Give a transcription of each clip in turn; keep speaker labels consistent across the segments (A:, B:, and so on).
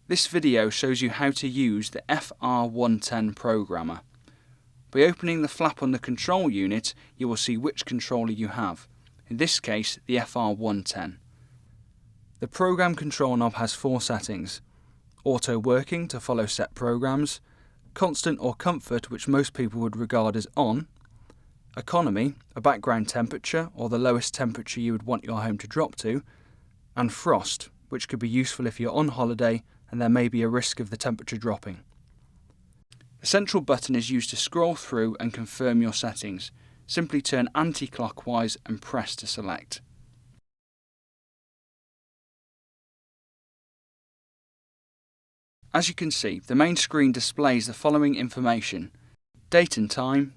A: This video shows you how to use the FR110 programmer. By opening the flap on the control unit, you will see which controller you have, in this case the FR110. The program control knob has 4 settings: auto working to follow set programs, constant or comfort, which most people would regard as on, economy, a background temperature or the lowest temperature you would want your home to drop to, and frost, which could be useful if you're on holiday and there may be a risk of the temperature dropping. The central button is used to scroll through and confirm your settings. Simply turn anti-clockwise and press to select. As you can see, the main screen displays the following information: date and time,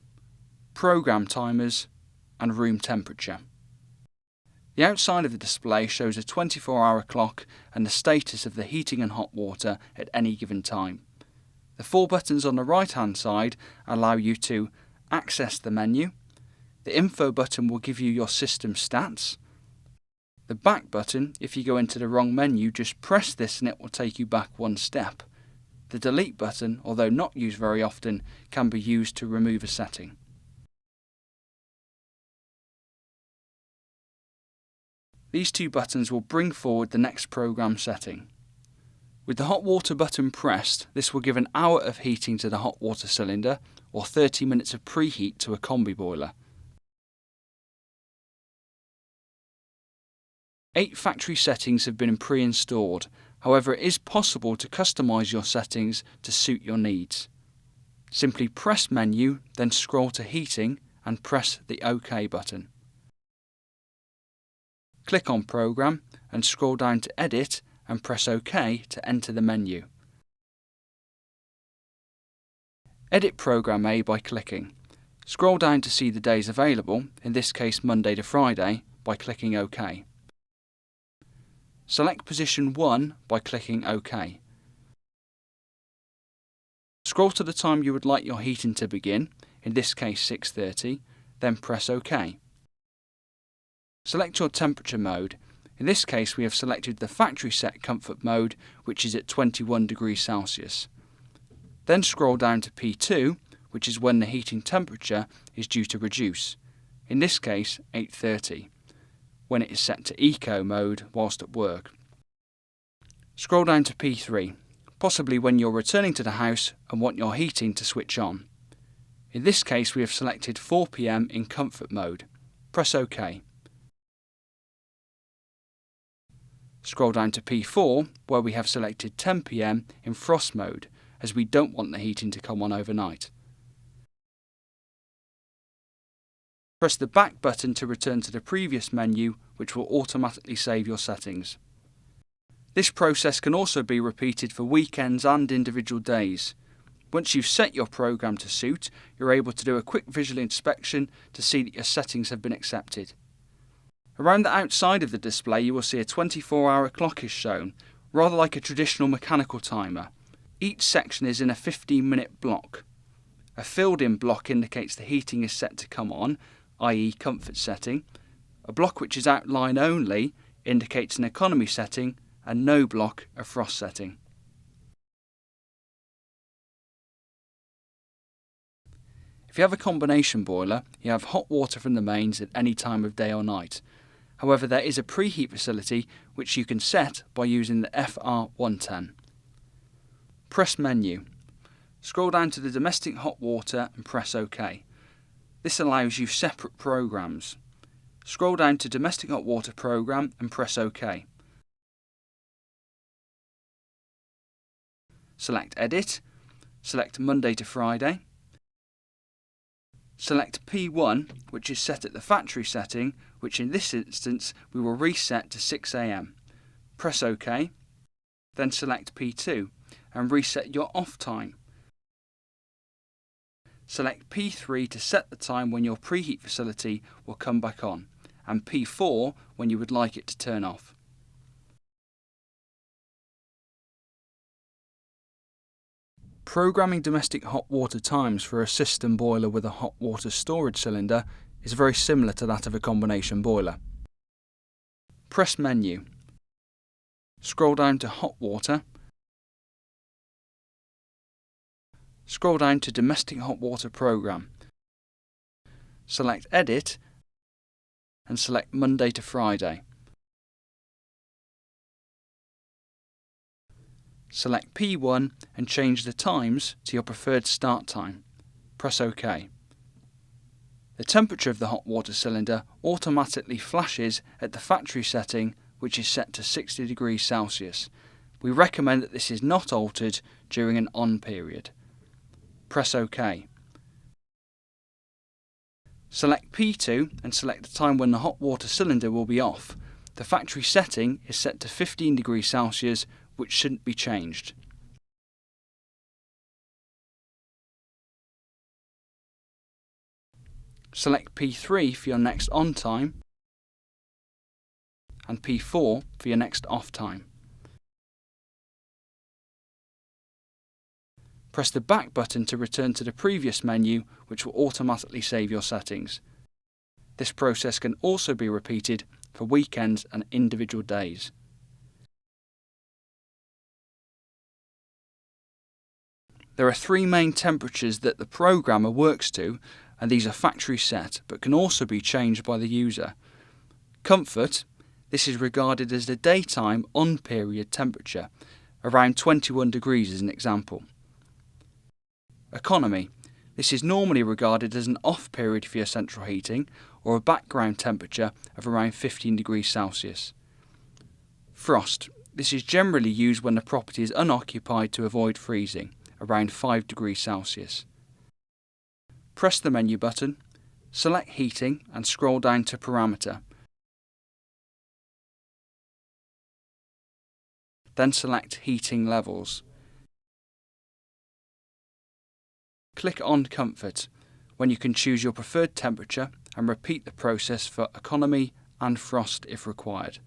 A: program timers, and room temperature. The outside of the display shows a 24-hour clock and the status of the heating and hot water at any given time. The 4 buttons on the right-hand side allow you to access the menu. The info button will give you your system stats. The back button, if you go into the wrong menu, just press this and it will take you back 1 step. The delete button, although not used very often, can be used to remove a setting. These 2 buttons will bring forward the next program setting. With the hot water button pressed, this will give an hour of heating to the hot water cylinder or 30 minutes of preheat to a combi boiler. 8 factory settings have been pre-installed, however it is possible to customise your settings to suit your needs. Simply press menu, then scroll to heating and press the OK button. Click on Program and scroll down to Edit and press OK to enter the menu. Edit Program A by clicking. Scroll down to see the days available, in this case Monday to Friday, by clicking OK. Select Position 1 by clicking OK. Scroll to the time you would like your heating to begin, in this case 6:30, then press OK. Select your temperature mode. In this case we have selected the factory set comfort mode, which is at 21 degrees Celsius. Then scroll down to P2, which is when the heating temperature is due to reduce, in this case 8:30, when it is set to Eco mode whilst at work. Scroll down to P3, possibly when you're returning to the house and want your heating to switch on. In this case we have selected 4 PM in comfort mode. Press OK. Scroll down to P4, where we have selected 10 PM in frost mode, as we don't want the heating to come on overnight. Press the back button to return to the previous menu, which will automatically save your settings. This process can also be repeated for weekends and individual days. Once you've set your program to suit, you're able to do a quick visual inspection to see that your settings have been accepted. Around the outside of the display you will see a 24-hour clock is shown, rather like a traditional mechanical timer. Each section is in a 15-minute block. A filled-in block indicates the heating is set to come on, i.e. comfort setting. A block which is outline only indicates an economy setting, and no block a frost setting. If you have a combination boiler, you have hot water from the mains at any time of day or night. However, there is a preheat facility which you can set by using the FR110. Press menu. Scroll down to the domestic hot water and press OK. This allows you separate programs. Scroll down to domestic hot water program and press OK. Select Edit. Select Monday to Friday. Select P1, which is set at the factory setting, which in this instance we will reset to 6 AM. Press OK, then select P2 and reset your off time. Select P3 to set the time when your preheat facility will come back on, and P4 when you would like it to turn off. Programming domestic hot water times for a system boiler with a hot water storage cylinder is very similar to that of a combination boiler. Press menu. Scroll down to hot water Scroll down to Domestic Hot Water Program. Select Edit and select Monday to Friday. Select P1 and change the times to your preferred start time. Press OK. The temperature of the hot water cylinder automatically flashes at the factory setting, which is set to 60 degrees Celsius. We recommend that this is not altered during an on period. Press OK. Select P2 and select the time when the hot water cylinder will be off. The factory setting is set to 15 degrees Celsius, which shouldn't be changed. Select P3 for your next on time and P4 for your next off time. Press the back button to return to the previous menu, which will automatically save your settings. This process can also be repeated for weekends and individual days. There are three main temperatures that the programmer works to, and these are factory set but can also be changed by the user. Comfort, this is regarded as the daytime on-period temperature, around 21 degrees as an example. Economy, this is normally regarded as an off period for your central heating or a background temperature of around 15 degrees Celsius. Frost, this is generally used when the property is unoccupied to avoid freezing, around 5 degrees Celsius. Press the menu button, select Heating and scroll down to Parameter. Then select Heating Levels. Click on Comfort, when you can choose your preferred temperature and repeat the process for economy and frost if required.